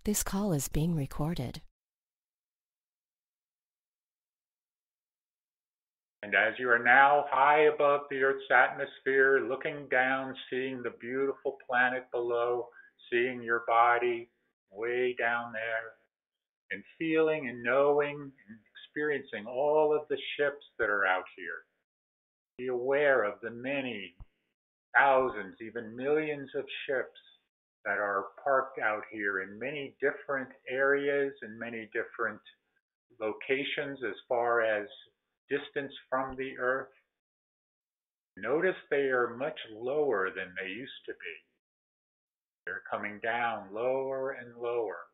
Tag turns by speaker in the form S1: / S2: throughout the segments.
S1: This call is being recorded.
S2: And as you are now high above the Earth's atmosphere, looking down, seeing the beautiful planet below, seeing your body way down there, and feeling and knowing and experiencing all of the ships that are out here. Be aware of the many thousands, even millions of ships that are parked out here in many different areas and many different locations as far as distance from the Earth. Notice they are much lower than they used to be. They're coming down lower and lower,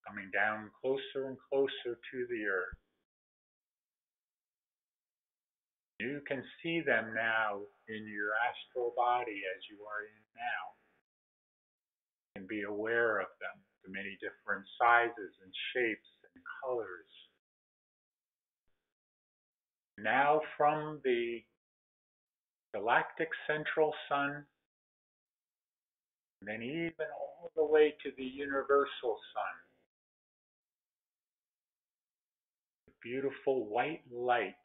S2: coming down closer and closer to the Earth. You can see them now in your astral body as you are in now. You can be aware of them, the many different sizes and shapes and colors. Now from the galactic central sun, and then even all the way to the universal sun, the beautiful white light,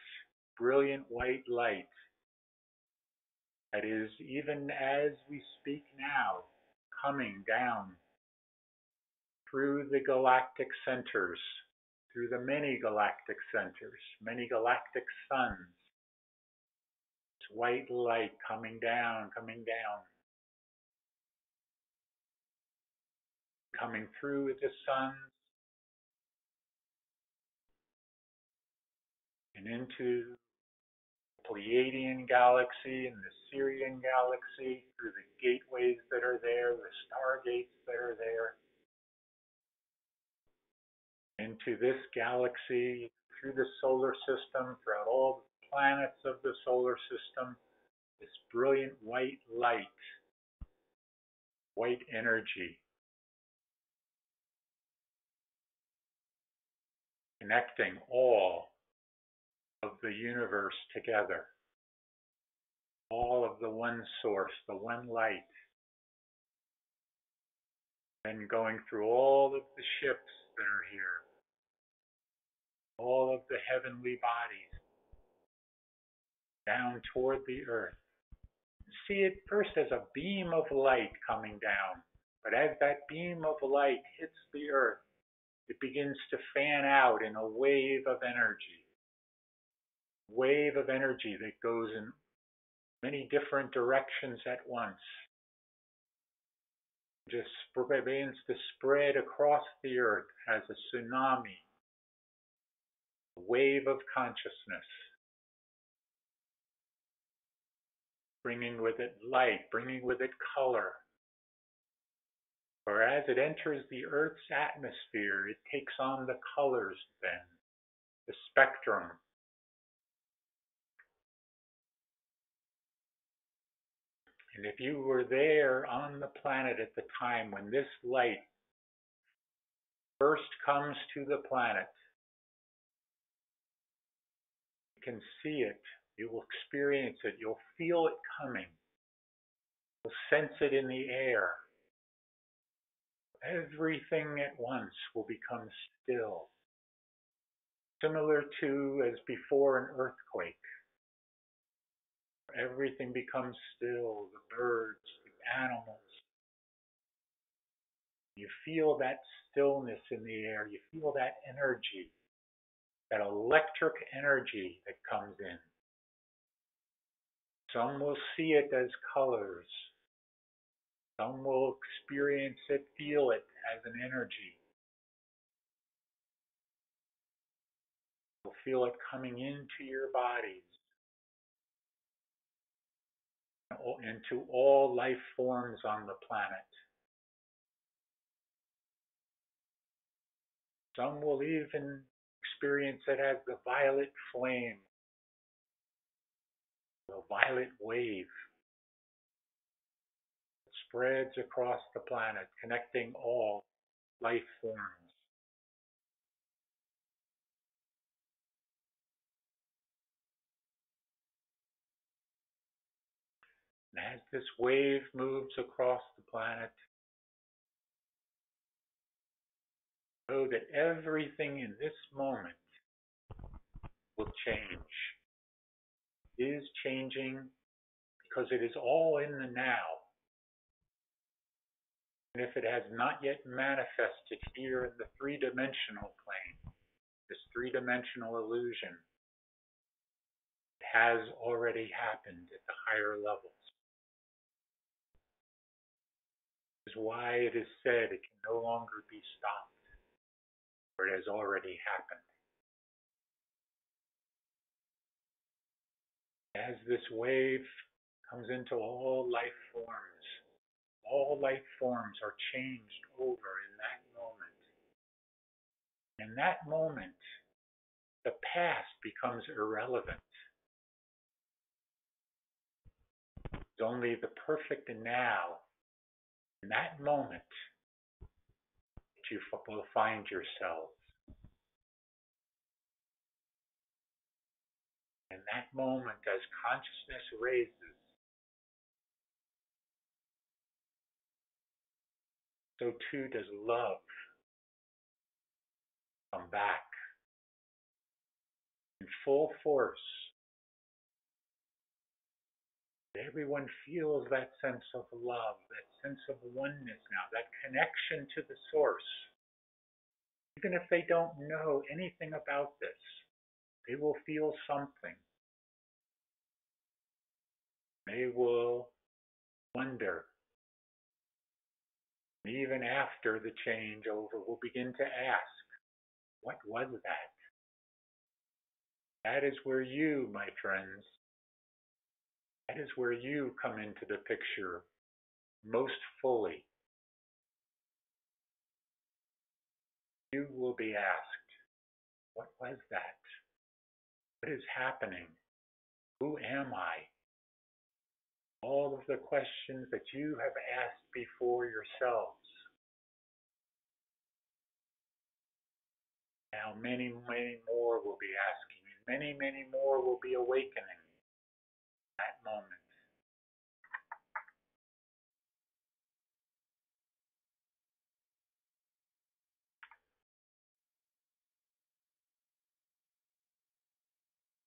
S2: brilliant white light that is, even as we speak now, coming down through the galactic centers, through the many galactic centers, many galactic suns. It's white light coming down, coming through the suns and into the Pleiadian galaxy and the Sirian galaxy, through the gateways that are there, the stargates that are there, into this galaxy, through the solar system, throughout all the planets of the solar system, this brilliant white light, white energy, connecting all of the universe together, all of the one source, the one light, and going through all of the ships that are here, all of the heavenly bodies, down toward the Earth. See it first as a beam of light coming down, but as that beam of light hits the Earth, it begins to fan out in a wave of energy that goes in many different directions at once. Just begins to spread across the Earth as a tsunami, a wave of consciousness, bringing with it light, bringing with it color. For as it enters the Earth's atmosphere, it takes on the colors then, the spectrum. And if you were there on the planet at the time when this light first comes to the planet, you can see it, you will experience it, you'll feel it coming, you'll sense it in the air. Everything at once will become still, similar to as before an earthquake. Everything becomes still, the birds, the animals. You feel that stillness in the air, you feel that energy, that electric energy that comes in. Some will see it as colors. Some will experience it, feel it as an energy. You'll feel it coming into your bodies, into all life forms on the planet. Some will even experience it as the violet flame, the violet wave that spreads across the planet, connecting all life forms. And as this wave moves across the planet, Know that everything in this moment will change, is changing, because it is all in the now. And if it has not yet manifested here in the three-dimensional plane, this three-dimensional illusion, it has already happened at the higher levels. This is why it is said it can no longer be stopped, for it has already happened. As this wave comes into all life forms are changed over in that moment. In that moment, the past becomes irrelevant. It's only the perfect now, in that moment, that you will find yourselves. In that moment, as consciousness raises, so too does love come back in full force. Everyone feels that sense of love, that sense of oneness now, that connection to the source. Even if they don't know anything about this, they will feel something. They will wonder. And even after the changeover, will begin to ask, what was that? That is where you, my friends, that is where you come into the picture most fully. You will be asked, what was that? What is happening? Who am I? All of the questions that you have asked before yourselves. Now many, many more will be asking, and many, many more will be awakening in that moment.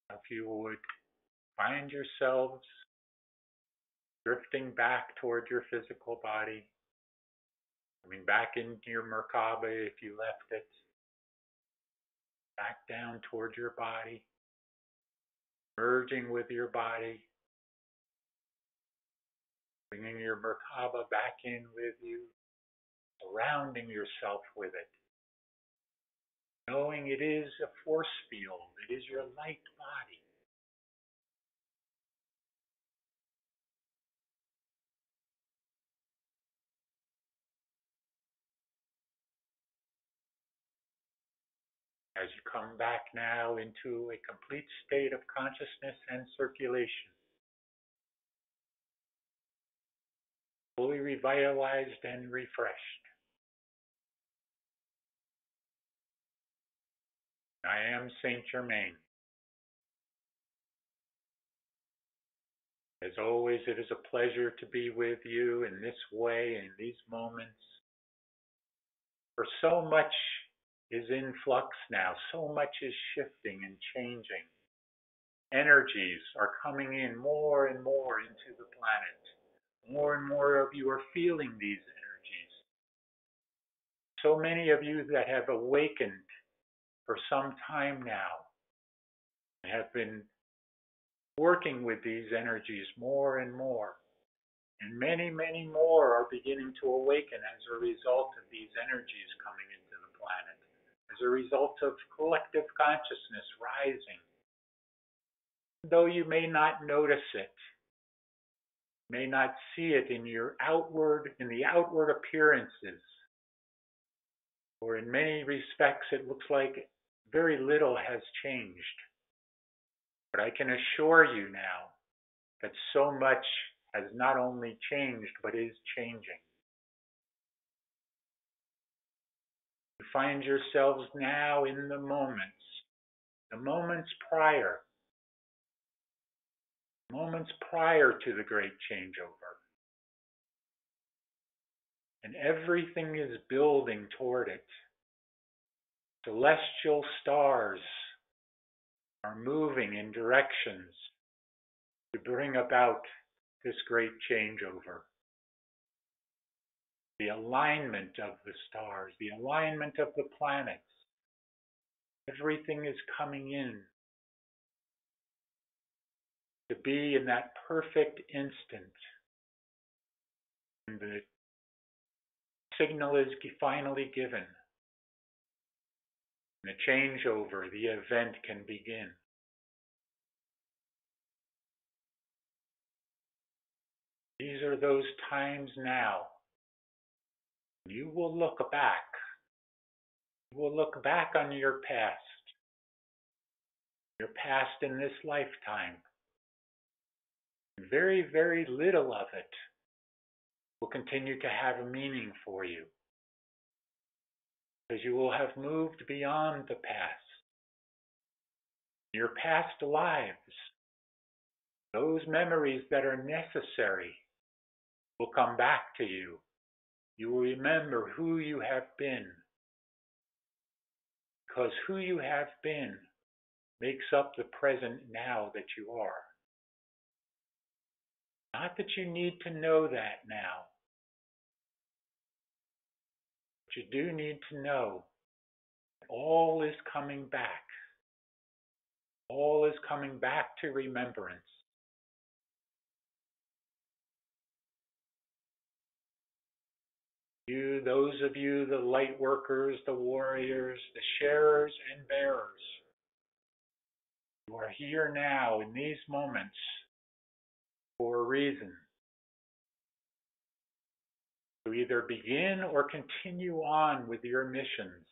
S2: If you would find yourselves drifting back toward your physical body, coming back into your Merkaba if you left it, back down toward your body, merging with your body, bringing your Merkaba back in with you, surrounding yourself with it, knowing it is a force field, it is your light body. As you come back now into a complete state of consciousness and circulation, fully revitalized and refreshed. I am Saint Germain. As always, it is a pleasure to be with you in this way, in these moments. For so much is in flux now, so much is shifting and changing. Energies are coming in more and more into the planet. More and more of you are feeling these energies. So many of you that have awakened for some time now have been working with these energies more and more. And many, many more are beginning to awaken as a result of these energies coming into the planet, as a result of collective consciousness rising. Though you may not notice it, may not see it in the outward appearances, or in many respects it looks like very little has changed. But I can assure you now that so much has not only changed, but is changing. You find yourselves now in the moments prior to the great changeover. And everything is building toward it. Celestial stars are moving in directions to bring about this great changeover. The alignment of the stars, the alignment of the planets, everything is coming in to be in that perfect instant. And the signal is finally given. The changeover, the event can begin. These are those times now. You will look back. You will look back on your past in this lifetime. Very, very little of it will continue to have a meaning for you, because you will have moved beyond the past. Your past lives, those memories that are necessary, will come back to you. You will remember who you have been, because who you have been makes up the present now that you are. Not that you need to know that now, but you do need to know that all is coming back. All is coming back to remembrance. You, those of you, the light workers, the warriors, the sharers and bearers, you are here now in these moments for a reason. To either begin or continue on with your missions.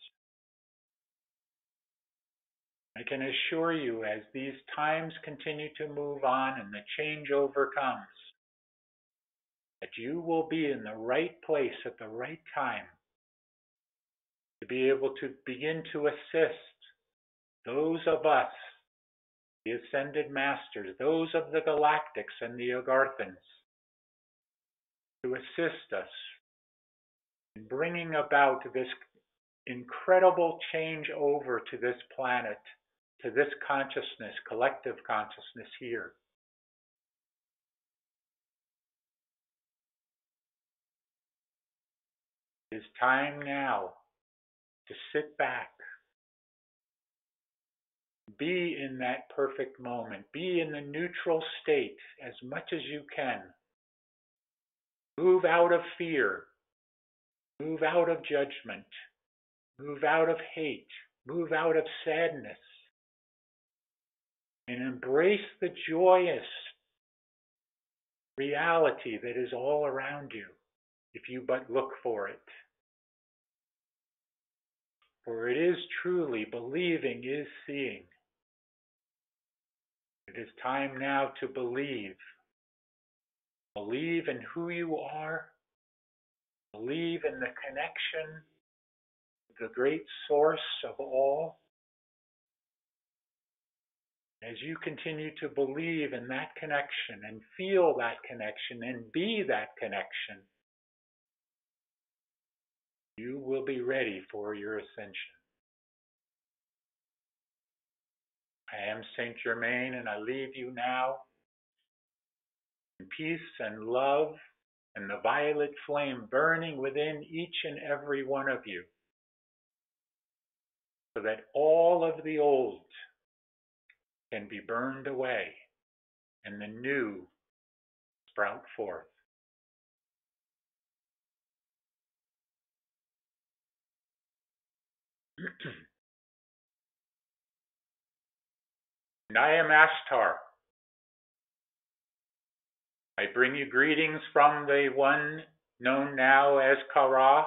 S2: I can assure you, as these times continue to move on and the changeover comes, that you will be in the right place at the right time to be able to begin to assist those of us, the Ascended Masters, those of the Galactics and the Agarthans, to assist us in bringing about this incredible change over to this planet, to this consciousness, collective consciousness here. It is time now to sit back, be in that perfect moment, be in the neutral state as much as you can. Move out of fear, move out of judgment, move out of hate, move out of sadness, and embrace the joyous reality that is all around you, if you but look for it. For it is truly believing is seeing. It is time now to believe. Believe in who you are. Believe in the connection, the great source of all. As you continue to believe in that connection and feel that connection and be that connection, you will be ready for your ascension. I am Saint Germain, and I leave you now in peace and love and the violet flame burning within each and every one of you, so that all of the old can be burned away and the new sprout forth. And I am Ashtar. I bring you greetings from the one known now as Kara.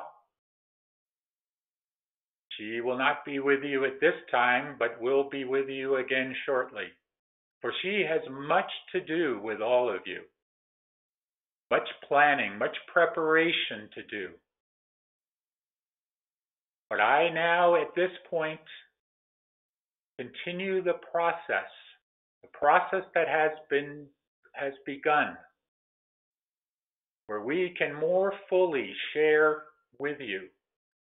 S2: She will not be with you at this time, but will be with you again shortly, for she has much to do with all of you. Much planning, much preparation to do. But I now, at this point, continue the process that has begun, where we can more fully share with you,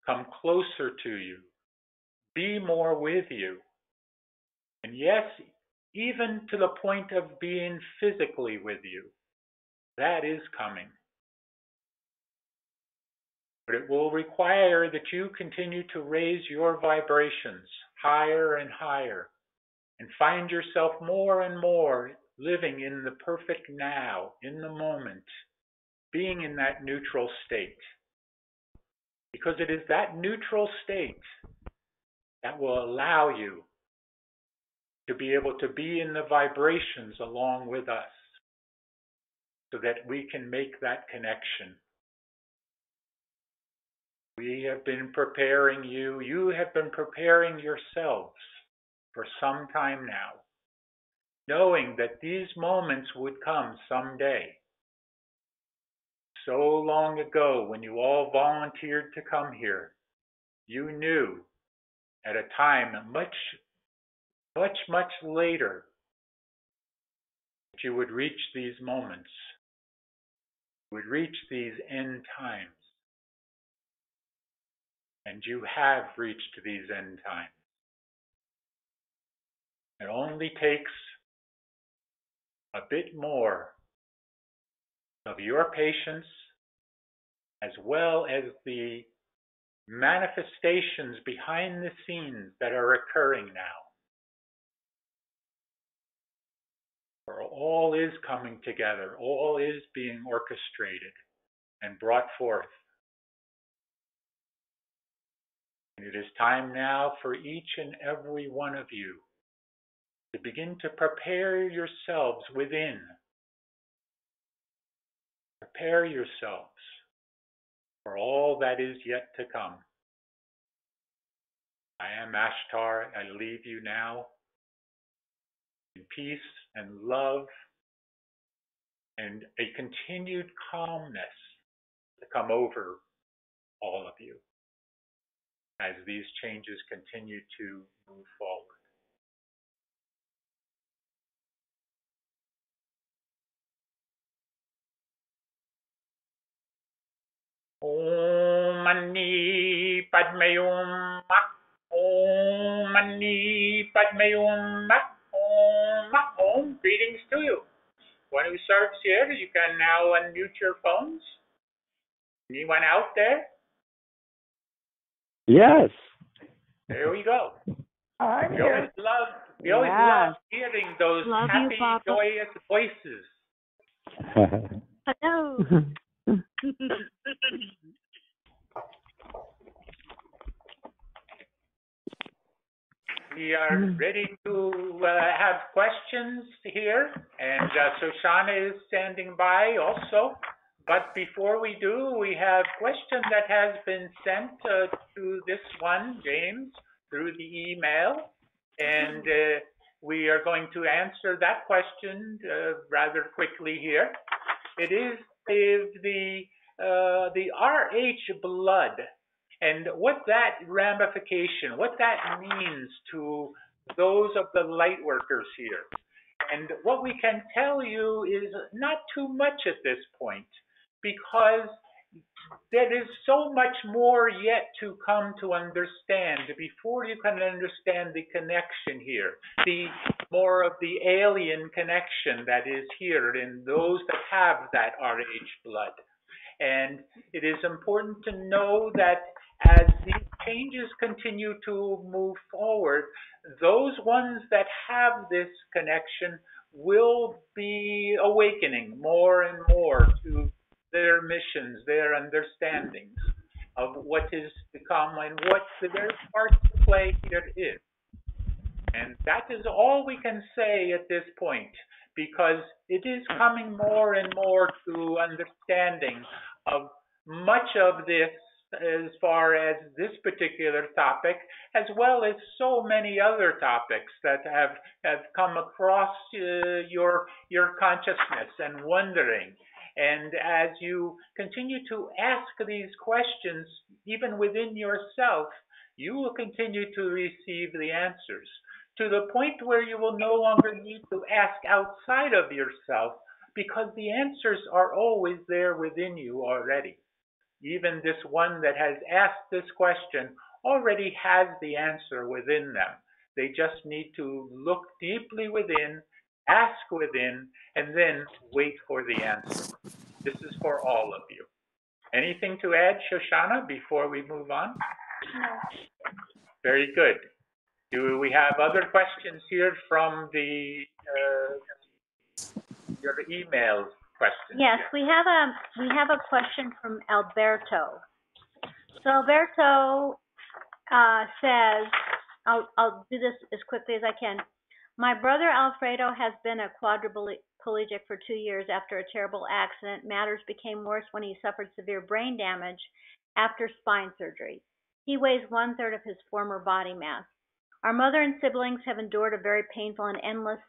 S2: come closer to you, be more with you. And yes, even to the point of being physically with you. That is coming. But it will require that you continue to raise your vibrations higher and higher and find yourself more and more living in the perfect now, in the moment, being in that neutral state. Because it is that neutral state that will allow you to be able to be in the vibrations along with us so that we can make that connection. We have been preparing you. You have been preparing yourselves for some time now, knowing that these moments would come someday. So long ago, when you all volunteered to come here, you knew at a time much, much, much later that you would reach these moments, would reach these end times. And you have reached these end times. It only takes a bit more of your patience as well as the manifestations behind the scenes that are occurring now. For all is coming together, all is being orchestrated and brought forth. And it is time now for each and every one of you to begin to prepare yourselves within. Prepare yourselves for all that is yet to come. I am Ashtar. I leave you now in peace and love and a continued calmness to come over all of you as these changes continue to move forward. Om Mani Padme Hum. Om Mani Padme Hum. Om. Greetings to you. One who serves here, you can now unmute your phones. Anyone out there?
S3: Yes.
S2: There we go.
S4: I'm
S2: We
S4: here.
S2: always love hearing those
S5: Love
S2: happy,
S5: you, Papa.
S2: joyous voices.
S5: Hello.
S2: We are ready to have questions here, and Shoshanna is standing by also. But before we do, we have a question that has been sent to this one, James, through the email, and we are going to answer that question rather quickly here. It is the RH blood. And what that ramification, what that means to those of the light workers here. And what we can tell you is not too much at this point, because there is so much more yet to come to understand before you can understand the connection here, the more of the alien connection that is here in those that have that RH blood. And it is important to know that as these changes continue to move forward, those ones that have this connection will be awakening more and more to their missions, their understandings of what is to come and what their part to play here is. And that is all we can say at this point, because it is coming more and more to understanding of much of this as far as this particular topic, as well as so many other topics that have come across your consciousness and wondering. And as you continue to ask these questions, even within yourself, you will continue to receive the answers, to the point where you will no longer need to ask outside of yourself, because the answers are always there within you already. Even this one that has asked this question already has the answer within them. They just need to look deeply within, ask within, and then wait for the answer. This is for all of you. Anything to add, Shoshanna, before we move on? Very good. Do we have other questions here from your email questions?
S3: Yes, we have a question from Alberto. So Alberto says, I'll do this as quickly as I can. My brother Alfredo has been a quadriplegic for 2 years after a terrible accident. Matters became worse when he suffered severe brain damage after spine surgery. He weighs 1/3 of his former body mass. Our mother and siblings have endured a very painful and endless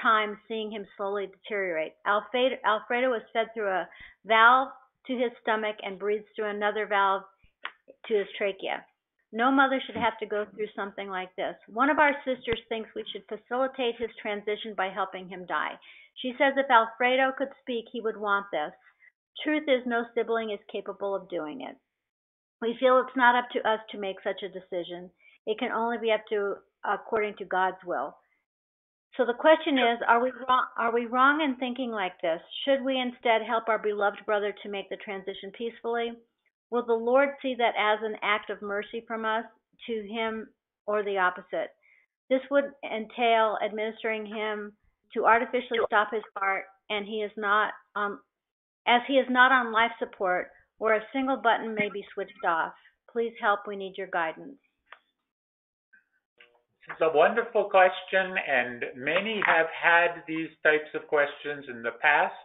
S3: time seeing him slowly deteriorate. Alfredo was fed through a valve to his stomach and breathes through another valve to his trachea. No mother should have to go through something like this. One of our sisters thinks we should facilitate his transition by helping him die. She says if Alfredo could speak, he would want this. Truth is, no sibling is capable of doing it. We feel it's not up to us to make such a decision. It can only be up to according to God's will. So the question is, are we wrong in thinking like this? Should we instead help our beloved brother to make the transition peacefully? Will the Lord see that as an act of mercy from us to him, or the opposite? This would entail administering him to artificially stop his heart, and he is not as he is not on life support, where a single button may be switched off. Please help, we need your guidance.
S2: It's a wonderful question, and many have had these types of questions in the past.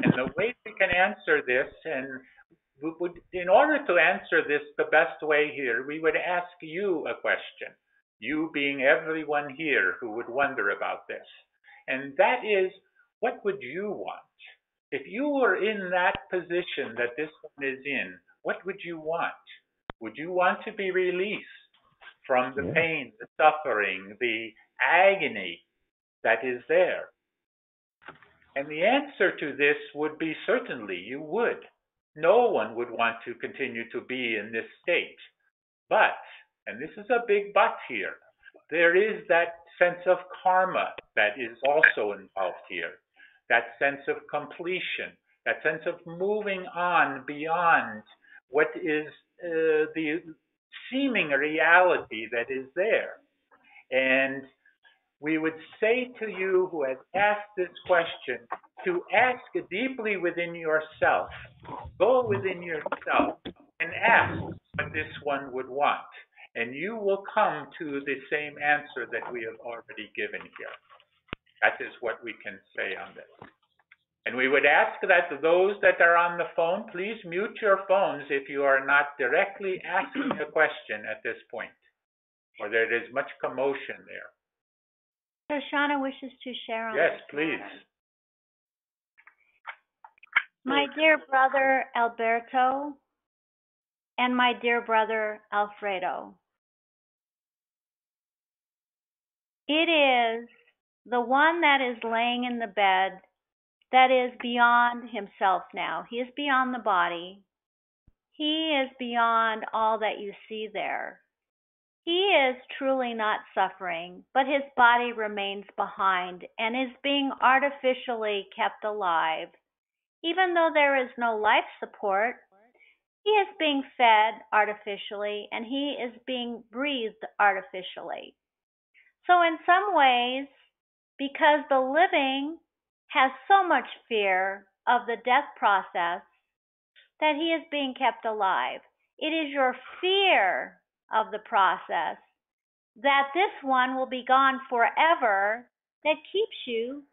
S2: And the way we can answer this, and in order to answer this the best way here, we would ask you a question, you being everyone here who would wonder about this. And that is, what would you want? If you were in that position that this one is in, what would you want? Would you want to be released from the pain, the suffering, the agony that is there? And the answer to this would be certainly you would. No one would want to continue to be in this state. But, and this is a big but here, there is that sense of karma that is also involved here, that sense of completion, that sense of moving on beyond what is the seeming reality that is there. And we would say to you who has asked this question to ask deeply within yourself. Go within yourself and ask what this one would want. And you will come to the same answer that we have already given here. That is what we can say on this. And we would ask that those that are on the phone, please mute your phones if you are not directly asking a question at this point, or there is much commotion there.
S3: Shoshanna wishes to share on
S2: Yes,
S3: this.
S2: please.
S3: My dear brother Alberto and my dear brother Alfredo, it is the one that is laying in the bed that is beyond himself now. He is beyond the body. He is beyond all that you see there. He is truly not suffering, but his body remains behind and is being artificially kept alive. Even though there is no life support, he is being fed artificially and he is being breathed artificially. So in some ways, because the living has so much fear of the death process, that he is being kept alive. It is your fear of the process that this one will be gone forever that keeps you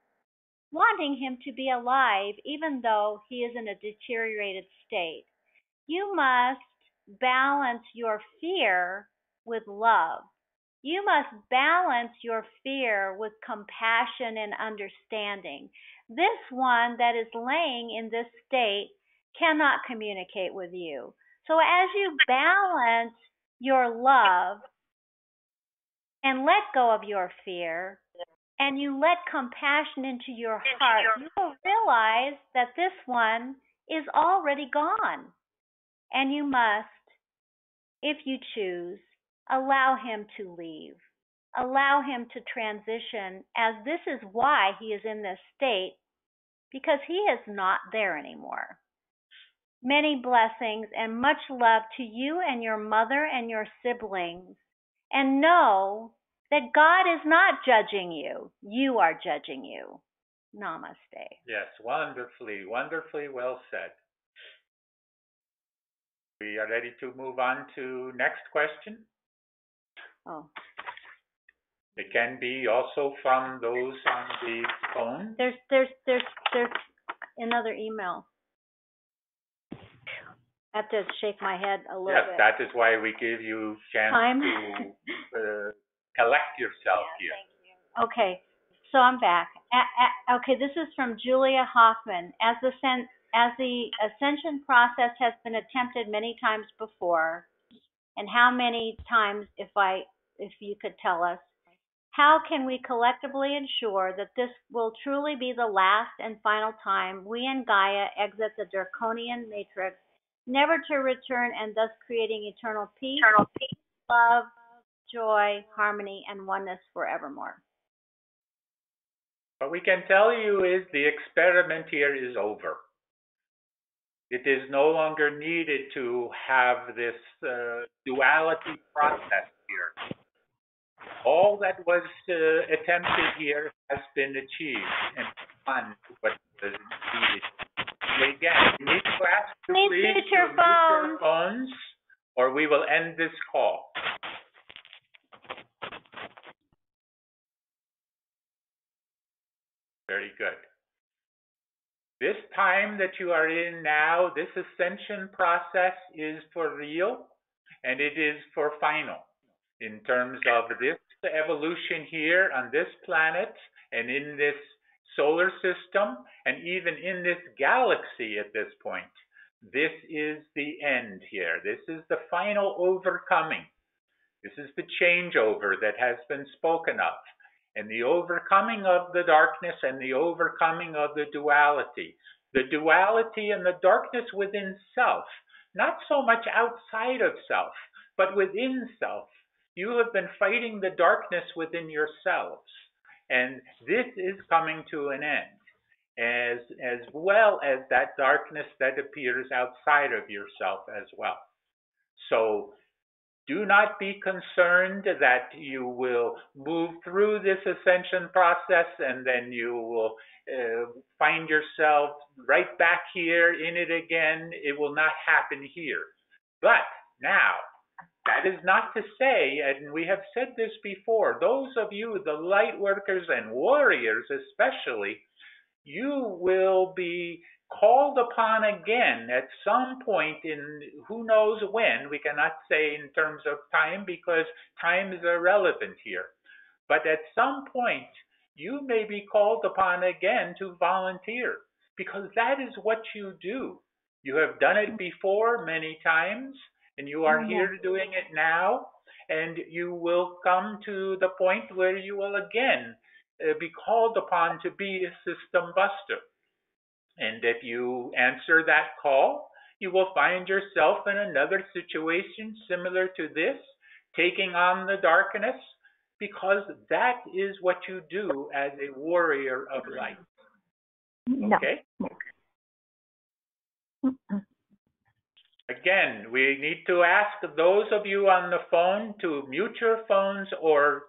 S3: wanting him to be alive even though he is in a deteriorated state. You must balance your fear with love. You must balance your fear with compassion and understanding. This one that is laying in this state cannot communicate with you. So as you balance your love and let go of your fear, and you let compassion into your heart, you will realize that this one is already gone. And you must, if you choose, allow him to leave. Allow him to transition, as this is why he is in this state, because he is not there anymore. Many blessings and much love to you and your mother and your siblings. And know that God is not judging you. You are judging you. Namaste.
S2: Yes, wonderfully, wonderfully well said. We are ready to move on to next question.
S3: Oh.
S2: It can be also from those on the phone.
S3: There's another email. I have to shake my head a little bit.
S2: Yes, that is why we give you chance
S3: Time.
S2: to collect yourself here.
S3: Thank you. Okay, so I'm back. Okay, this is from Julia Hoffman. As the ascension process has been attempted many times before, and how many times, if you could tell us, how can we collectively ensure that this will truly be the last and final time we and Gaia exit the draconian matrix, never to return, and thus creating eternal peace, love, joy, harmony, and oneness forevermore?
S2: What we can tell you is the experiment here is over. It is no longer needed to have this duality process here. All that was attempted here has been achieved and done what was needed. And again, we need to ask you please to mute your phones, or we will end this call. Very good. This time that you are in now, this ascension process is for real, and it is for final. In terms of this evolution here on this planet and in this solar system and even in this galaxy at this point, this is the end here. This is the final overcoming. This is the changeover that has been spoken of, and the overcoming of the darkness and the overcoming of the duality. The duality and the darkness within self, not so much outside of self, but within self. You have been fighting the darkness within yourselves, and this is coming to an end, as well as that darkness that appears outside of yourself as well. So do not be concerned that you will move through this ascension process and then you will find yourself right back here in it again. It will not happen here. But now, that is not to say, and we have said this before, those of you, the light workers and warriors especially, you will be called upon again at some point in who knows when. We cannot say in terms of time because time is irrelevant here. But at some point, you may be called upon again to volunteer, because that is what you do. You have done it before many times, and you are here doing it now, and you will come to the point where you will again be called upon to be a system buster. And if you answer that call, you will find yourself in another situation similar to this, taking on the darkness, because that is what you do as a warrior of light. Okay? Again, we need to ask those of you on the phone to mute your phones or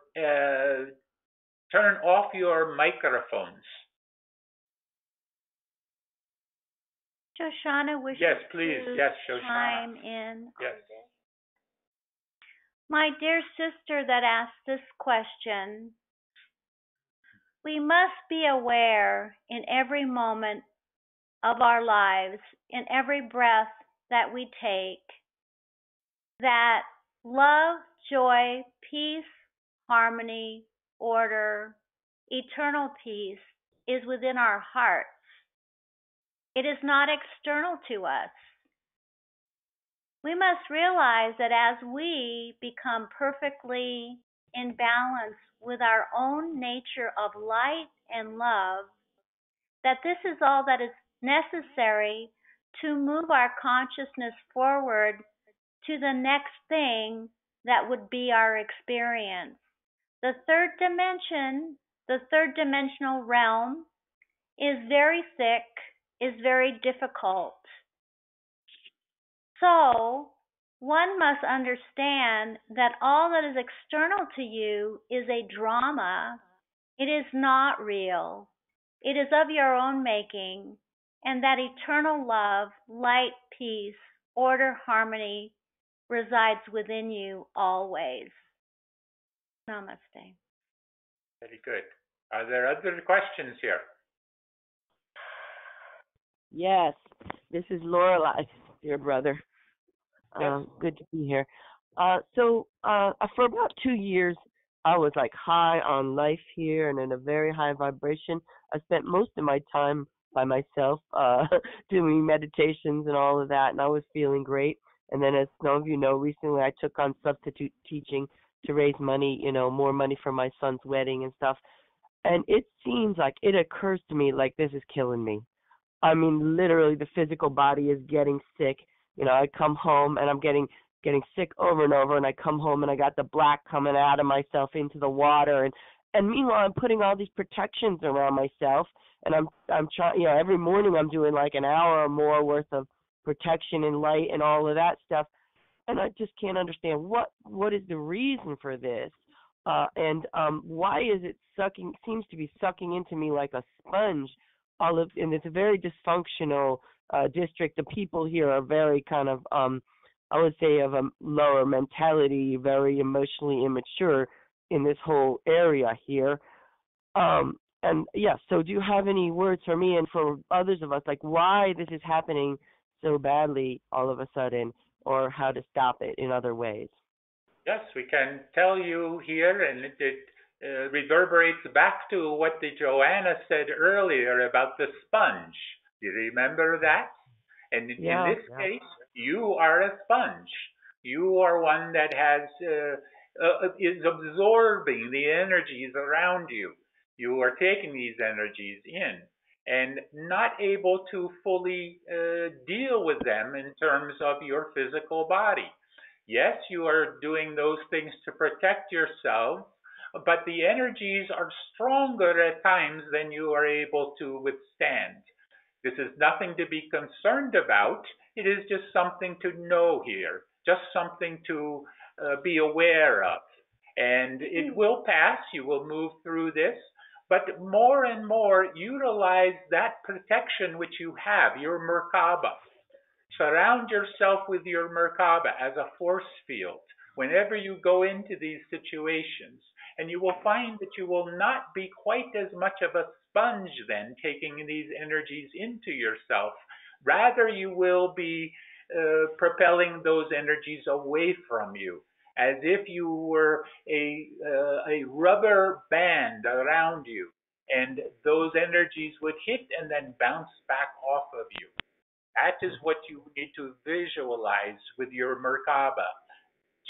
S2: turn off your microphones.
S3: Shoshanna wishes to chime in.
S2: Yes.
S3: My dear sister that asked this question, we must be aware in every moment of our lives, in every breath that we take, that love, joy, peace, harmony, order, eternal peace is within our hearts. It is not external to us. We must realize that as we become perfectly in balance with our own nature of light and love, that this is all that is necessary to move our consciousness forward to the next thing that would be our experience. The third dimension, the third dimensional realm, is very thick, is very difficult. So, one must understand that all that is external to you is a drama. It is not real. It is of your own making, and that eternal love, light, peace, order, harmony resides within you always. Namaste.
S2: Very good. Are there other questions here?
S4: Yes, this is Lorelai, dear brother.
S2: Yes.
S4: Good to be here. So for about 2 years, I was like high on life here and in a very high vibration. I spent most of my time by myself, doing meditations and all of that, and I was feeling great. And then, as some of you know, recently I took on substitute teaching to raise money, more money for my son's wedding and stuff. And it seems like it occurs to me like this is killing me. I mean, literally, the physical body is getting sick. I come home and I'm getting sick over and over, and I come home and I got the black coming out of myself into the water, and meanwhile I'm putting all these protections around myself, and I'm trying. Every morning I'm doing like an hour or more worth of protection and light and all of that stuff, and I just can't understand what is the reason for this, and why is it seems to be sucking into me like a sponge. And it's a very dysfunctional district. The people here are very kind of, I would say, of a lower mentality, very emotionally immature in this whole area here. And yeah, so do you have any words for me and for others of us, like why this is happening so badly all of a sudden, or how to stop it in other ways?
S2: Yes, we can tell you here, and it reverberates back to what the Joanna said earlier about the sponge. You remember that? And in this case, you are a sponge. You are one that is absorbing the energies around you. You are taking these energies in and not able to fully deal with them in terms of your physical body. Yes, you are doing those things to protect yourself, but the energies are stronger at times than you are able to withstand. This is nothing to be concerned about. It is just something to know here, just something to be aware of. And it will pass. You will move through this. But more and more, utilize that protection which you have, your Merkaba. Surround yourself with your Merkaba as a force field whenever you go into these situations. And you will find that you will not be quite as much of a sponge then, taking these energies into yourself. Rather, you will be propelling those energies away from you, as if you were a rubber band around you, and those energies would hit and then bounce back off of you. That is what you need to visualize with your Merkaba,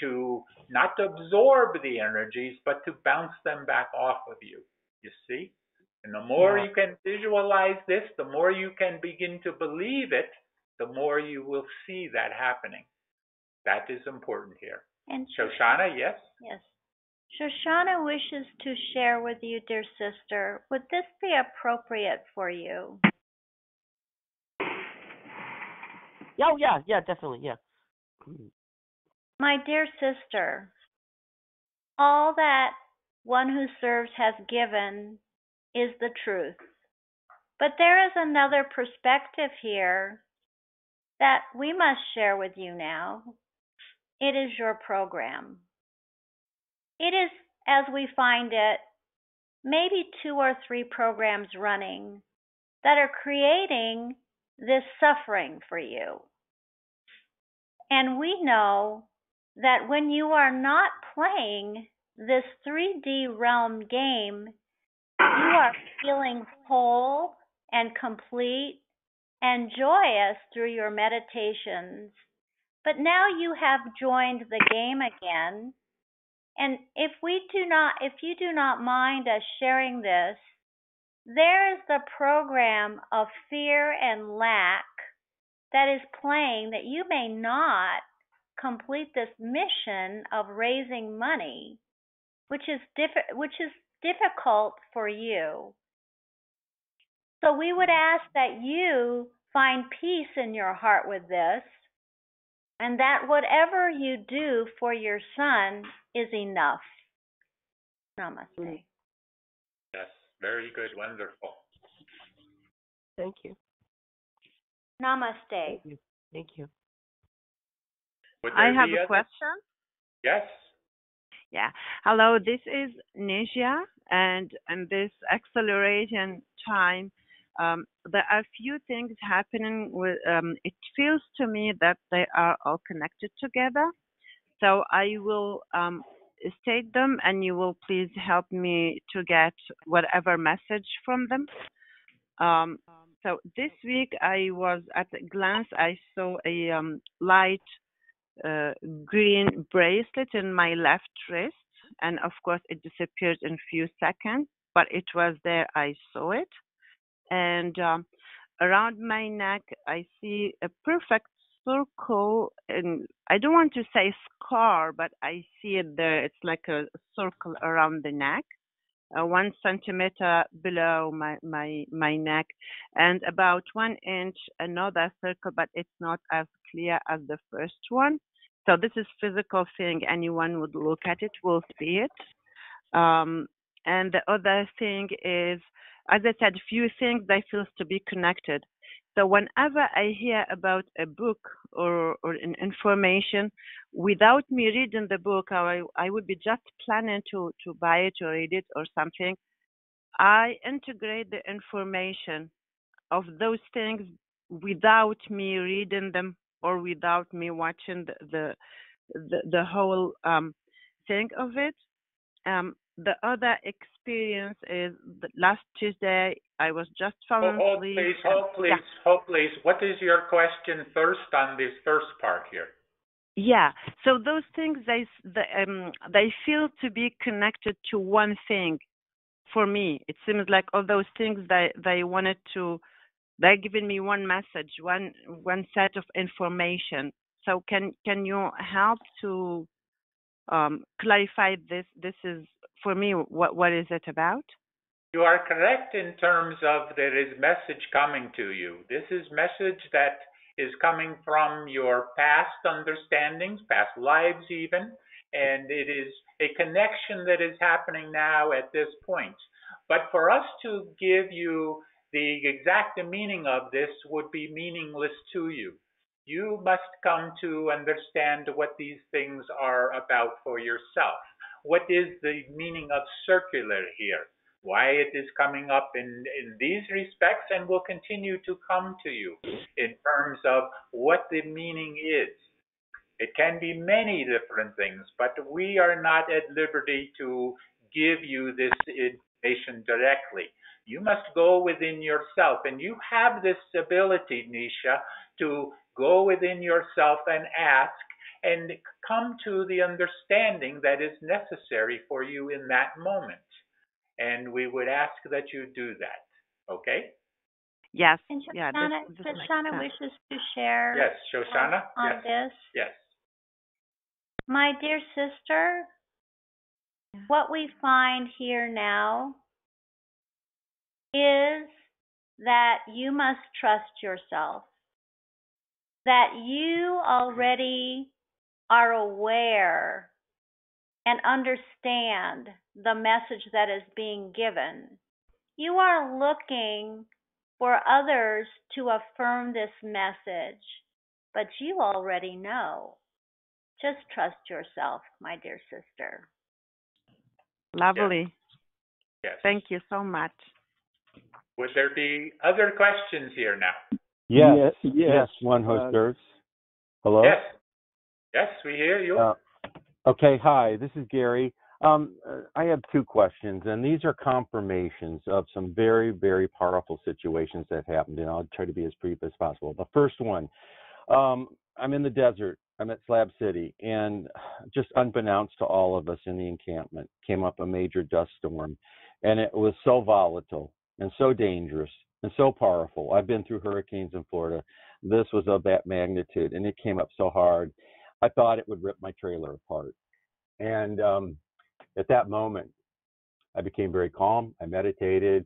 S2: to not absorb the energies, but to bounce them back off of you. You see? And the more you can visualize this, the more you can begin to believe it, the more you will see that happening. That is important here. And Shoshanna, yes?
S3: Yes. Shoshanna wishes to share with you, dear sister. Would this be appropriate for you?
S4: Yeah, definitely, yeah.
S3: My dear sister, all that one who serves has given is the truth. But there is another perspective here that we must share with you now. It is your program. It is, as we find it, maybe 2 or 3 programs running that are creating this suffering for you. And we know that when you are not playing this 3D realm game, you are feeling whole and complete and joyous through your meditations. But now you have joined the game again. And if you do not mind us sharing this, there is the program of fear and lack that is playing that you may not complete this mission of raising money, which is difficult for you. So we would ask that you find peace in your heart with this, and that whatever you do for your son is enough. Namaste.
S2: Yes, very good, wonderful.
S4: Thank you.
S3: Namaste.
S4: Thank you. Thank you.
S5: I have a question.
S2: Yes.
S5: Yeah. Hello, this is Nisha, and in this acceleration time, there are few things happening with, it feels to me that they are all connected together. So I will state them, and you will please help me to get whatever message from them. So this week I was at a glance, I saw a light green bracelet in my left wrist, and of course it disappeared in a few seconds, but it was there. I saw it, and around my neck I see a perfect circle, and I don't want to say scar, but I see it there. It's like a circle around the neck, 1 centimeter below my neck, and about 1 inch another circle, but it's not as clear as the first one. So this is physical thing. Anyone would look at it will see it. And the other thing is, as I said, few things they feel to be connected. So whenever I hear about a book or an information, without me reading the book, I would be just planning to buy it or read it or something, I integrate the information of those things without me reading them or without me watching the whole thing of it. The other experience is that last Tuesday I was just falling asleep.
S2: Hold please. What is your question first on this first part here?
S5: Yeah. So those things they feel to be connected to one thing. For me, it seems like all those things they wanted to. They're giving me one message, one set of information. So can you help to clarify this? This is for me. What is it about?
S2: You are correct in terms of there is message coming to you. This is message that is coming from your past understandings, past lives even, and it is a connection that is happening now at this point. But for us to give you the exact meaning of this would be meaningless to you. You must come to understand what these things are about for yourself. What is the meaning of circular here? Why it is coming up in these respects and will continue to come to you in terms of what the meaning is. It can be many different things, but we are not at liberty to give you this information directly. You must go within yourself, and you have this ability, Nisha, to go within yourself and ask and come to the understanding that is necessary for you in that moment. And we would ask that you do that. Okay?
S5: Yes.
S3: And
S5: Yeah.
S3: Shoshanna wishes to share.
S2: Yes, Shoshanna?
S3: On this.
S2: Yes.
S3: My dear sister, what we find here now is that you must trust yourself, that you already are aware and understand the message that is being given. You are looking for others to affirm this message, but you already know. Just trust yourself, my dear sister.
S5: Lovely.
S2: Yes.
S5: Thank you so much.
S2: Would there be other questions here now?
S6: Yes, one host. Hello?
S2: Yes, we hear you.
S6: Okay, hi, this is Gary. I have two questions, and these are confirmations of some very, very powerful situations that happened, and I'll try to be as brief as possible. The first one, I'm in the desert. I'm at Slab City, and just unbeknownst to all of us in the encampment, came up a major dust storm, and it was so volatile and so dangerous and so powerful. I've been through hurricanes in Florida. This was of that magnitude, and it came up so hard. I thought it would rip my trailer apart. And at that moment, I became very calm. I meditated.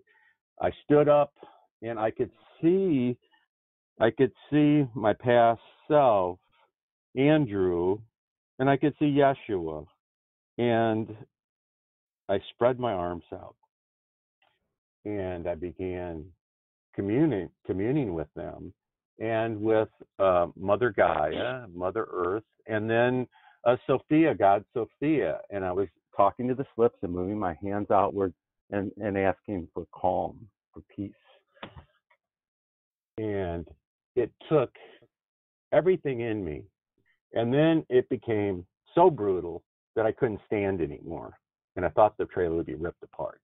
S6: I stood up, and I could see my past self, Andrew, and I could see Yeshua. And I spread my arms out, and I began communing with them, and with Mother Gaia, Mother Earth, and then Sophia, God Sophia. And I was talking to the slips and moving my hands outward and asking for calm, for peace. And it took everything in me. And then it became so brutal that I couldn't stand anymore. And I thought the trailer would be ripped apart.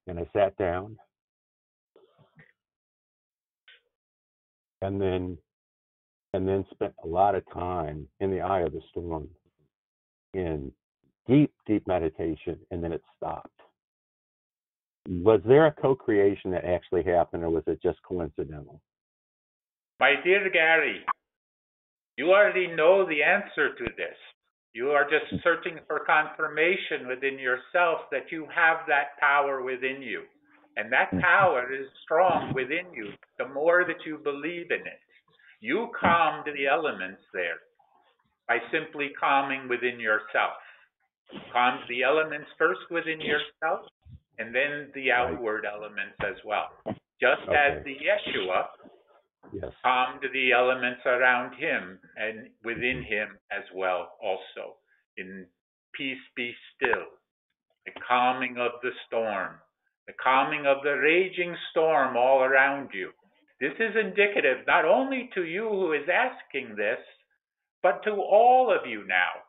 S6: And I sat down, and then spent a lot of time in the eye of the storm in deep, deep meditation, and then it stopped. Was there a co-creation that actually happened, or was it just coincidental?
S2: My dear Gary, you already know the answer to this. You are just searching for confirmation within yourself that you have that power within you. And that power is strong within you the more that you believe in it. You calmed the elements there by simply calming within yourself. Calmed the elements first within yourself, and then the outward elements as well. Just as the Yeshua calmed the elements around him and within him as well also. In peace be still, the calming of the storm, the calming of the raging storm all around you. This is indicative not only to you who is asking this, but to all of you now.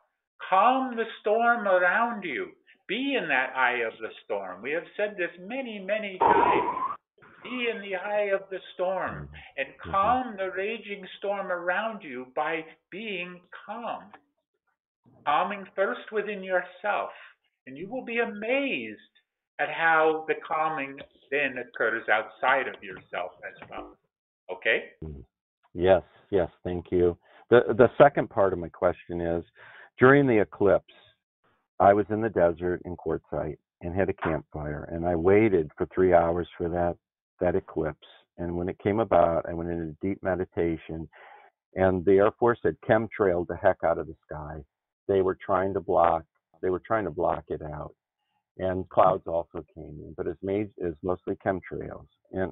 S2: Calm the storm around you. Be in that eye of the storm. We have said this many, many times. Be in the eye of the storm and calm the raging storm around you by being calm. Calming first within yourself, and you will be amazed at how the calming then occurs outside of yourself as well. Okay?
S6: Yes, thank you. The second part of my question is, during the eclipse, I was in the desert in Quartzsite and had a campfire, and I waited for 3 hours for that eclipse. And when it came about, I went into deep meditation, and the Air Force had chemtrailed the heck out of the sky. They were trying to block it out, and clouds also came in, but it's mostly chemtrails. And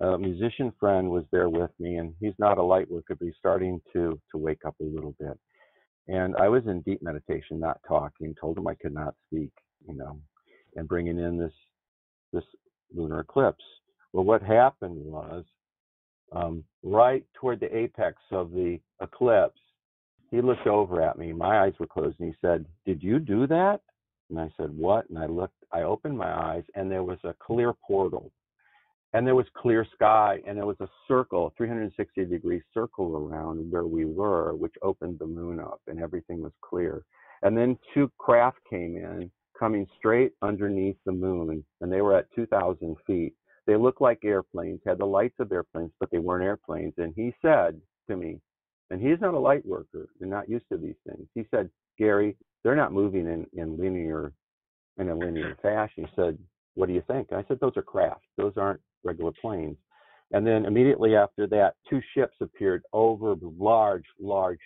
S6: a musician friend was there with me, and he's not a light worker, but he's starting to wake up a little bit. And I was in deep meditation, not talking, told him I could not speak, and bringing in this lunar eclipse. Well, what happened was, right toward the apex of the eclipse, he looked over at me. My eyes were closed, and he said, "Did you do that?" And I said, "What?" And I opened my eyes, and there was a clear portal. And there was clear sky, and there was a circle, 360-degree circle around where we were, which opened the moon up, and everything was clear. And then 2 craft came in, coming straight underneath the moon, and they were at 2,000 feet. They looked like airplanes, had the lights of airplanes, but they weren't airplanes. And he said to me, and he's not a light worker, they're not used to these things. He said, "Gary, they're not moving in a linear fashion." He said, "What do you think?" I said, "Those are craft. Those aren't regular planes." And then immediately after that, 2 ships appeared large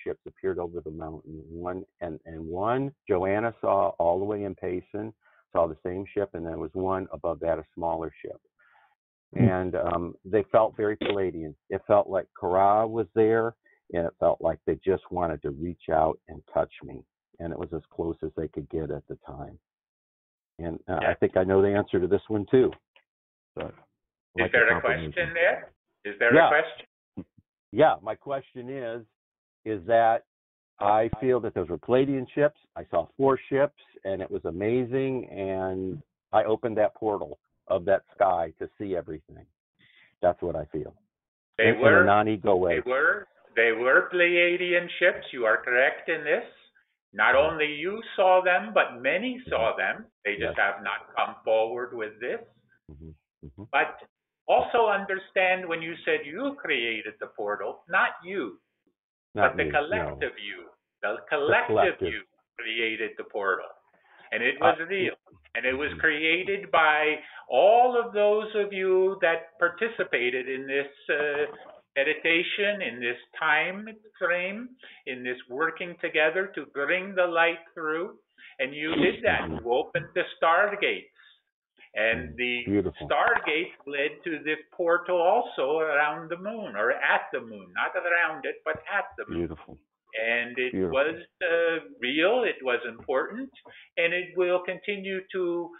S6: ships appeared over the mountain. One Joanna saw all the way in Payson, saw the same ship, and there was one above that, a smaller ship. And they felt very Palladian. It felt like Kara was there, and it felt like they just wanted to reach out and touch me. And it was as close as they could get at the time. And I think I know the answer to this one too. But
S2: is there a question there? Is there a question?
S6: Yeah, my question is that I feel that those were Palladian ships. I saw 4 ships, and it was amazing. And I opened that portal of that sky to see everything. That's what I feel.
S2: They were
S6: in a non-ego way.
S2: They were Pleiadian ships. You are correct in this. Not only you saw them, but many saw them. They just have not come forward with this. But also understand, when you said you created the portal, not you, but the collective you. The
S6: The
S2: collective
S6: collective.
S2: you created the portal, and it was real. And it was created by all of those of you that participated in this meditation, in this time frame, in this working together to bring the light through. And you did that. You opened the stargates. And the
S6: Beautiful.
S2: stargates led to this portal also around the moon, or at the moon. Not around it, but at the moon.
S6: Beautiful.
S2: And it
S6: Beautiful.
S2: was real, it was important, and it will continue to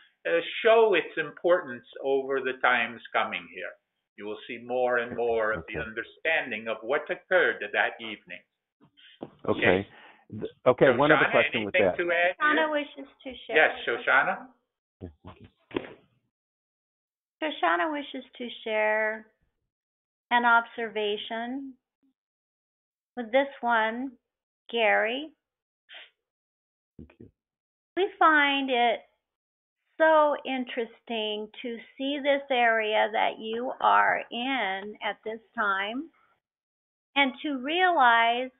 S2: show its importance over the times coming here. You will see more and more of the understanding of what occurred that evening.
S6: Okay. Okay,
S2: Shoshana,
S6: one other question with that.
S2: To add
S3: Shoshanna wishes to share.
S2: Yes, Shoshana?
S3: Shoshana wishes to share an observation with this one, Gary.
S6: Thank you.
S3: We find it so interesting to see this area that you are in at this time and to realize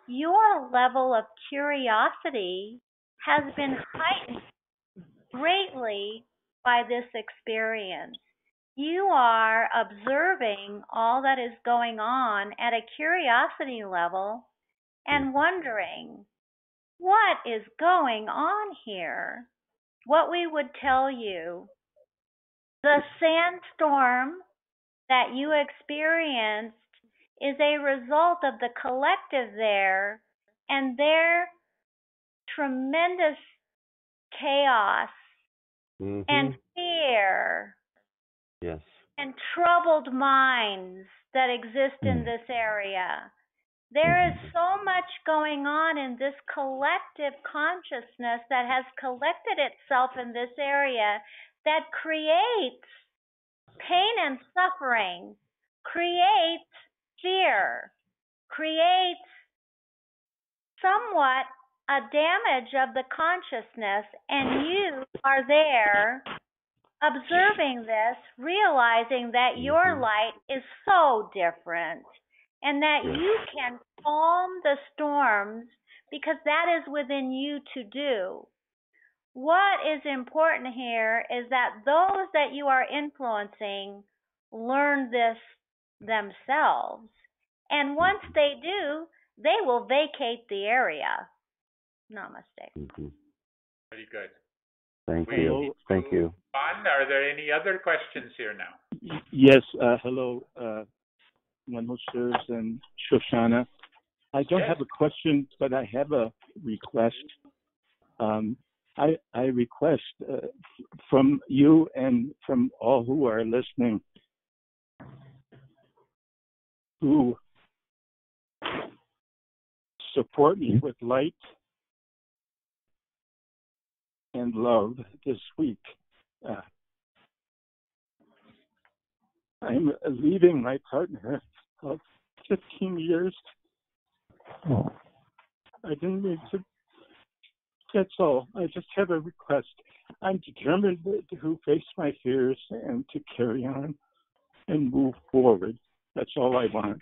S3: your level of curiosity has been heightened greatly by this experience. You are observing all that is going on at a curiosity level and wondering, what is going on here? What we would tell you, the sandstorm that you experienced is a result of the collective there and their tremendous chaos and fear
S6: Yes.
S3: and troubled minds that exist in this area. There is so much going on in this collective consciousness that has collected itself in this area that creates pain and suffering, creates fear, creates somewhat a damage of the consciousness, and you are there observing this, realizing that your light is so different and that you can calm the storms because that is within you to do. What is important here is that those that you are influencing learn this themselves. And once they do, they will vacate the area. Namaste.
S2: Very good.
S6: Thank you. Thank you.
S2: Juan, are there any other questions here now?
S7: Yes. Hello, Oneness and Shoshana. I don't have a question, but I have a request. I request from you and from all who are listening to support me with light and love this week. I'm leaving my partner of 15 years. I didn't mean to. That's all. I just have a request. I'm determined to face my fears and to carry on and move forward. That's all I want.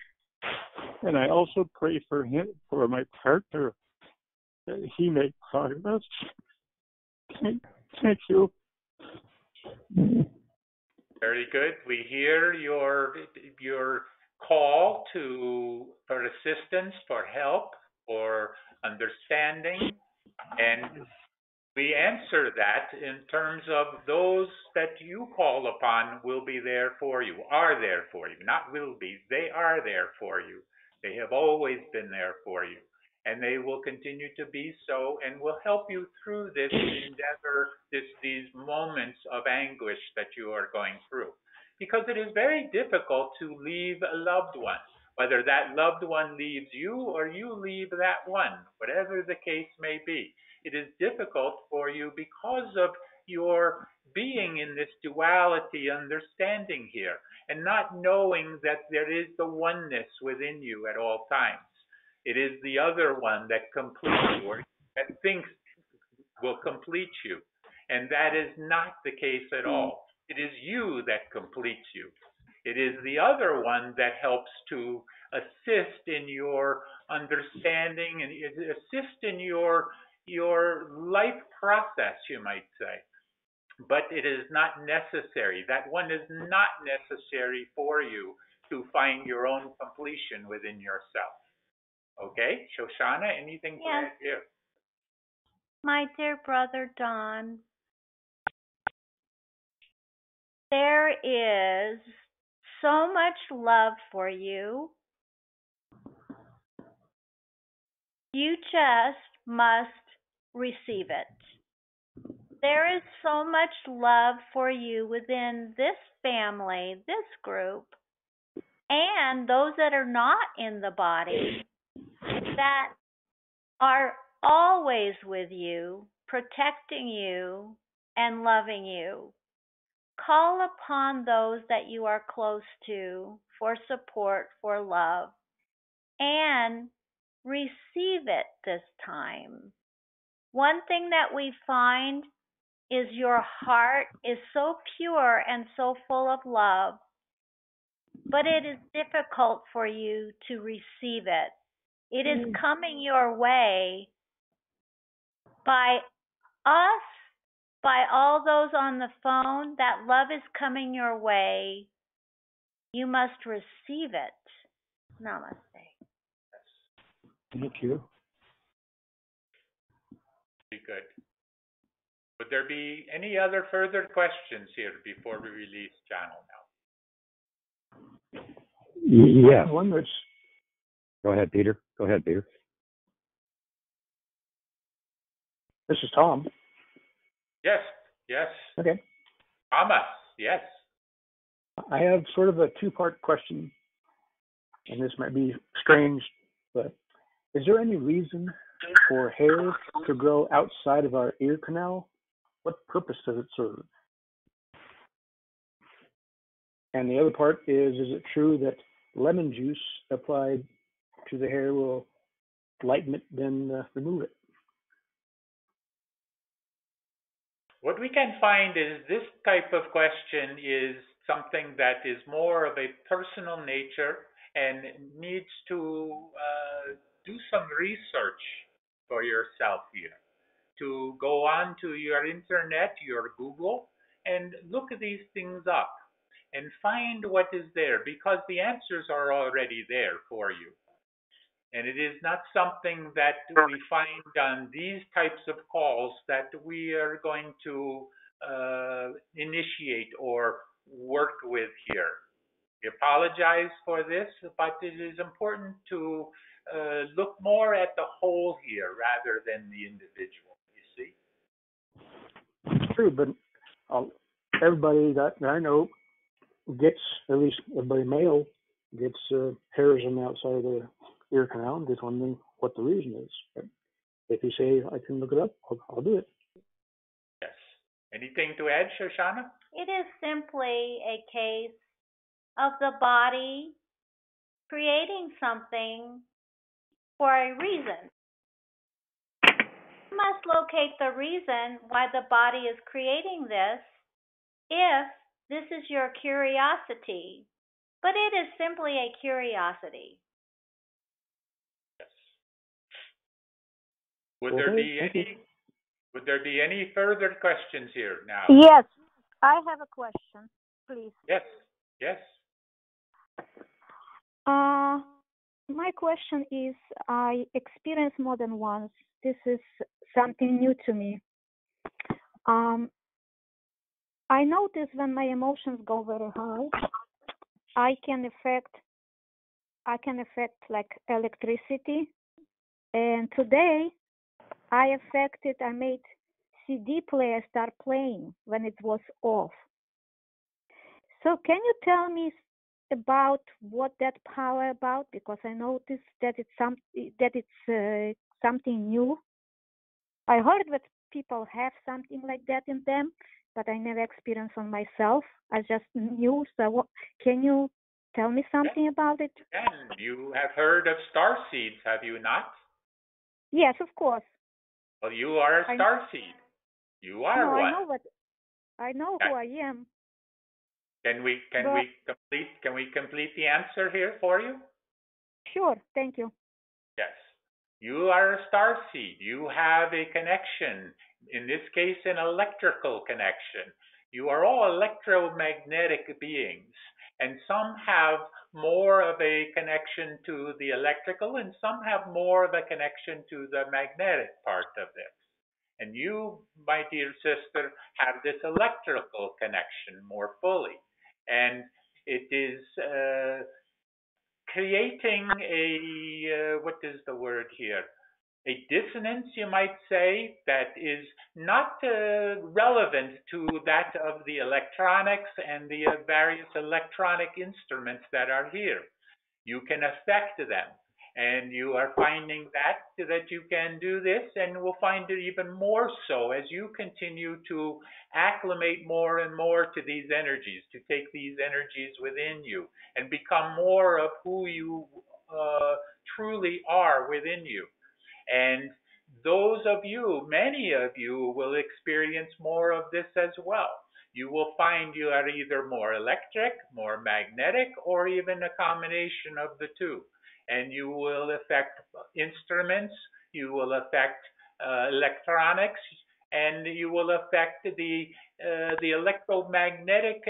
S7: And I also pray for him, for my partner, that he make progress. Thank you.
S2: Very good. We hear your call for assistance, for help, for understanding, and we answer that in terms of those that you call upon will be there for you, are there for you, not will be. They are there for you. They have always been there for you, and they will continue to be so, and will help you through this endeavor, these moments of anguish that you are going through. Because it is very difficult to leave a loved one, whether that loved one leaves you or you leave that one, whatever the case may be. It is difficult for you because of your being in this duality understanding here and not knowing that there is the oneness within you at all times. It is the other one that completes you or that thinks will complete you. And that is not the case at all. It is you that completes you. It is the other one that helps to assist in your understanding and assist in your life process, you might say. But it is not necessary. That one is not necessary for you to find your own completion within yourself. Okay, Shoshanna, anything to add here?
S3: My dear brother Don, there is so much love for you. You just must receive it. There is so much love for you within this family, this group, and those that are not in the body that are always with you, protecting you, and loving you. Call upon those that you are close to for support, for love, and receive it this time. One thing that we find is your heart is so pure and so full of love, but it is difficult for you to receive it. It is coming your way by us, by all those on the phone. That love is coming your way. You must receive it. Namaste.
S7: Thank you.
S2: Very good. Would there be any other further questions here before we release channel now?
S8: Yes.
S7: One that's
S8: Go ahead, Peter.
S7: This is Tom.
S2: Yes, yes.
S7: Okay.
S2: Thomas, yes.
S7: I have sort of a two-part question, and this might be strange, but is there any reason for hair to grow outside of our ear canal? What purpose does it serve? And the other part is it true that lemon juice applied to the hair will lighten it, then remove it?
S2: What we can find is this type of question is something that is more of a personal nature and needs to do some research for yourself here. To go on to your internet, your Google, and look these things up and find what is there, because the answers are already there for you. And it is not something that we find on these types of calls that we are going to initiate or work with here. We apologize for this, but it is important to look more at the whole here rather than the individual, you see?
S7: True, but everybody that I know gets, at least everybody male, gets hairs on the outside of the ear canal. I'm just wondering what the reason is. But if you say I can look it up, I'll do it.
S2: Yes. Anything to add, Shoshanna?
S3: It is simply a case of the body creating something for a reason. You must locate the reason why the body is creating this if this is your curiosity. But it is simply a curiosity.
S2: Yes. Would there be any further questions here now?
S9: Yes, I have a question, please.
S2: Yes, yes.
S9: My question is, I experienced more than once. This is something new to me. I notice when my emotions go very high, I can affect like electricity. And today, I made CD player start playing when it was off. So can you tell me about what that power about? Because I noticed that it's something new. I heard that people have something like that in them, but I never experienced on myself. I just knew. So can you tell me something about it?
S2: And you have heard of star seeds, have you not?
S9: Yes, of course.
S2: Well, you are a star seed. You are one.
S9: I know who I am. But
S2: Can we complete the answer here for you?
S9: sure, thank you.
S2: Yes. You are a star seed. You have a connection, in this case, an electrical connection. You are all electromagnetic beings, and some have more of a connection to the electrical, and some have more of a connection to the magnetic part of this. And you, my dear sister, have this electrical connection more fully. And it is creating what is the word here? A dissonance, you might say, that is not relevant to that of the electronics and the various electronic instruments that are here. You can affect them. And you are finding that you can do this, and will find it even more so as you continue to acclimate more and more to these energies, to take these energies within you and become more of who you truly are within you. And those of you, many of you, will experience more of this as well. You will find you are either more electric, more magnetic, or even a combination of the two. And you will affect instruments, you will affect electronics, and you will affect the electromagnetic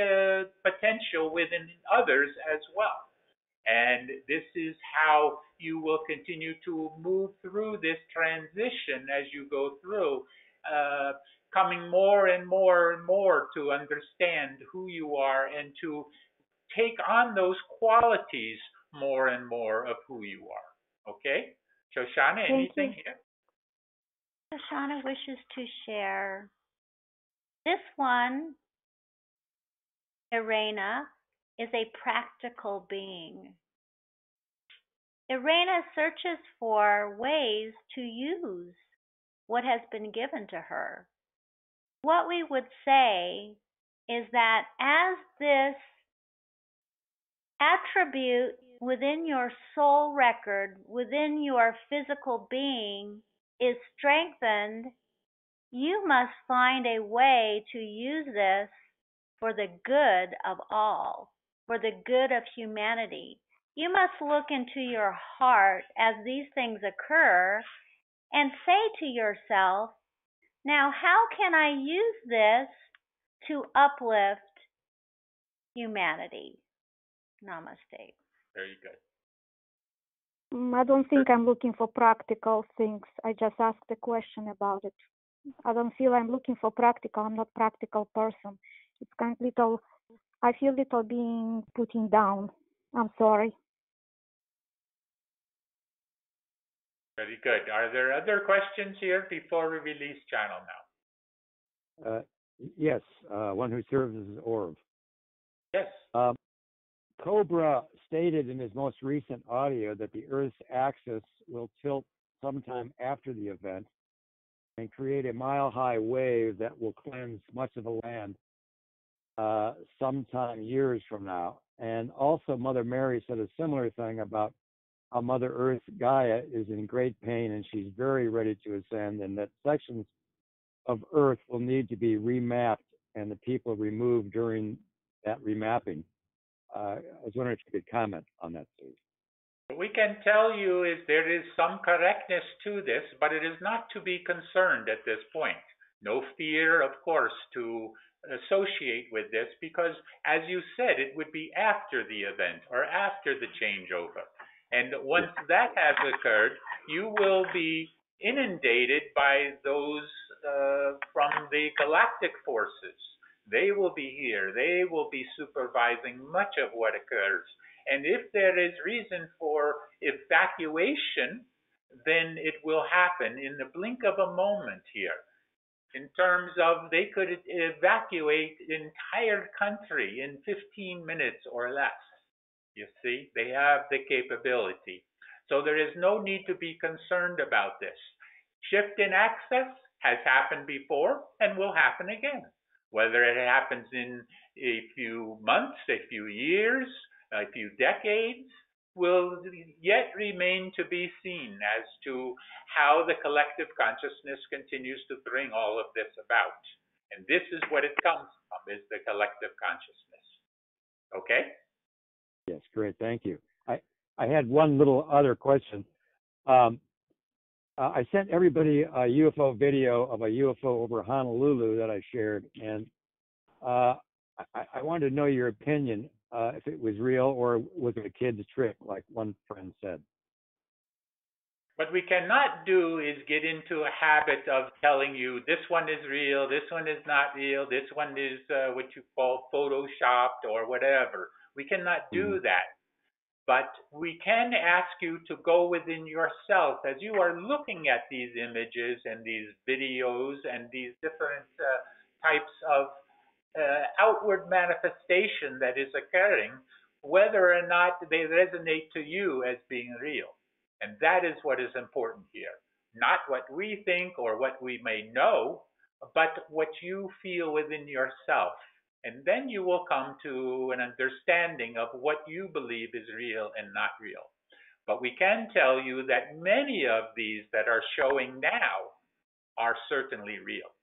S2: potential within others as well. And this is how you will continue to move through this transition as you go through, coming more and more and more to understand who you are and to take on those qualities more and more of who you are. Okay? Shoshanna, anything here?
S3: Shoshanna wishes to share. This one, Irena, is a practical being. Irena searches for ways to use what has been given to her. What we would say is that as this attribute within your soul record, within your physical being, is strengthened, you must find a way to use this for the good of all, for the good of humanity. You must look into your heart as these things occur and say to yourself, now how can I use this to uplift humanity? Namaste.
S2: Very good.
S9: I don't think I'm looking for practical things. I just asked a question about it. I don't feel I'm looking for practical. I'm not a practical person. It's kind of little, I feel little being putting down. I'm sorry.
S2: Very good. Are there other questions here before we release channel now?
S8: Yes, one who serves as Orv.
S2: Yes.
S8: Cobra stated in his most recent audio that the Earth's axis will tilt sometime after the event and create a mile-high wave that will cleanse much of the land sometime years from now. And also Mother Mary said a similar thing about how Mother Earth Gaia is in great pain and she's very ready to ascend, and that sections of Earth will need to be remapped and the people removed during that remapping. I was wondering if you could comment on that, please.
S2: What we can tell you is there is some correctness to this, but it is not to be concerned at this point. No fear, of course, to associate with this, because as you said, it would be after the event or after the changeover. And once that has occurred, you will be inundated by those from the galactic forces. They will be here. They will be supervising much of what occurs. And if there is reason for evacuation, then it will happen in the blink of a moment here. In terms of they could evacuate the entire country in 15 minutes or less. You see, they have the capability. So there is no need to be concerned about this. Shift in access has happened before and will happen again. Whether it happens in a few months, a few years, a few decades, will yet remain to be seen as to how the collective consciousness continues to bring all of this about. And this is what it comes from, is the collective consciousness. Okay?
S8: Yes, great. Thank you. I had one little other question. I sent everybody a UFO video of a UFO over Honolulu that I shared, and I wanted to know your opinion, if it was real or was it a kid's trick, like one friend said.
S2: What we cannot do is get into a habit of telling you this one is real, this one is not real, this one is what you call photoshopped or whatever. We cannot do that. But we can ask you to go within yourself as you are looking at these images and these videos and these different types of outward manifestation that is occurring, whether or not they resonate to you as being real. And that is what is important here. Not what we think or what we may know, but what you feel within yourself. And then you will come to an understanding of what you believe is real and not real. But we can tell you that many of these that are showing now are certainly real.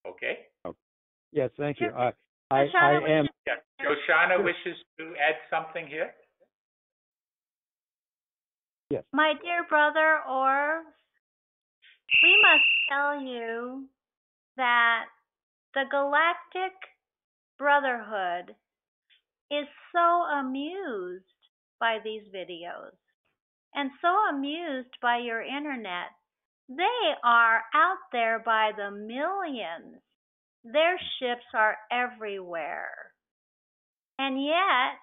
S2: Okay?
S8: Yes, thank you. I
S3: Shoshanna,
S8: am.
S2: Yeah. Shoshanna wishes to add something here.
S8: Yes.
S3: my dear brother, or we must tell you that the Galactic Brotherhood is so amused by these videos and so amused by your internet. They are out there by the millions. Their ships are everywhere. And yet,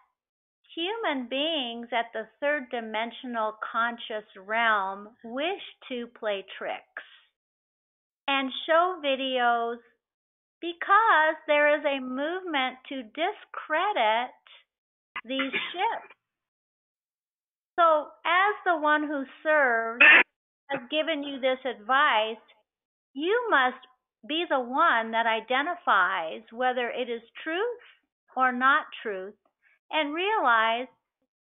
S3: human beings at the third dimensional conscious realm wish to play tricks and show videos because there is a movement to discredit these ships. So, as the one who serves has given you this advice, you must be the one that identifies whether it is truth or not truth and realize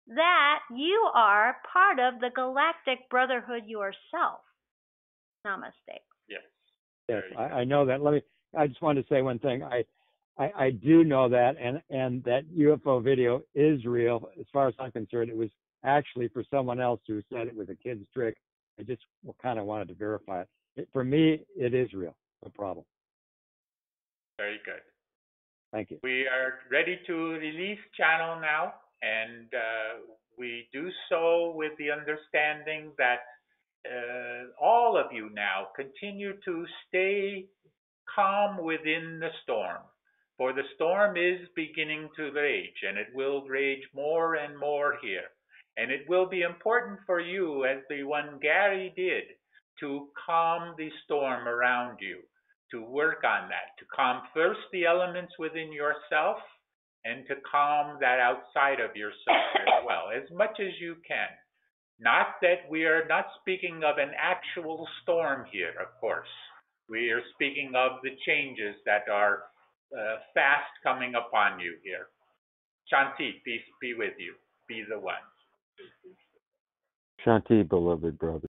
S3: that you are part of the Galactic Brotherhood yourself. Namaste.
S2: Yes.
S8: Yes, I know that. I just wanted to say one thing. I do know that, and that UFO video is real. As far as I'm concerned, it was actually for someone else who said it was a kid's trick. I just kind of wanted to verify it. For me, it is real. No problem.
S2: Very good.
S8: Thank you.
S2: We are ready to release channel now, and we do so with the understanding that all of you now continue to stay calm within the storm. For the storm is beginning to rage, and it will rage more and more here. And it will be important for you, as the one Gary did, to calm the storm around you, to work on that, to calm first the elements within yourself and to calm that outside of yourself as well, as much as you can. Not that we are not speaking of an actual storm here, of course. We are speaking of the changes that are fast coming upon you here. Shanti, peace be with you. Be the one.
S6: Shanti, beloved brother.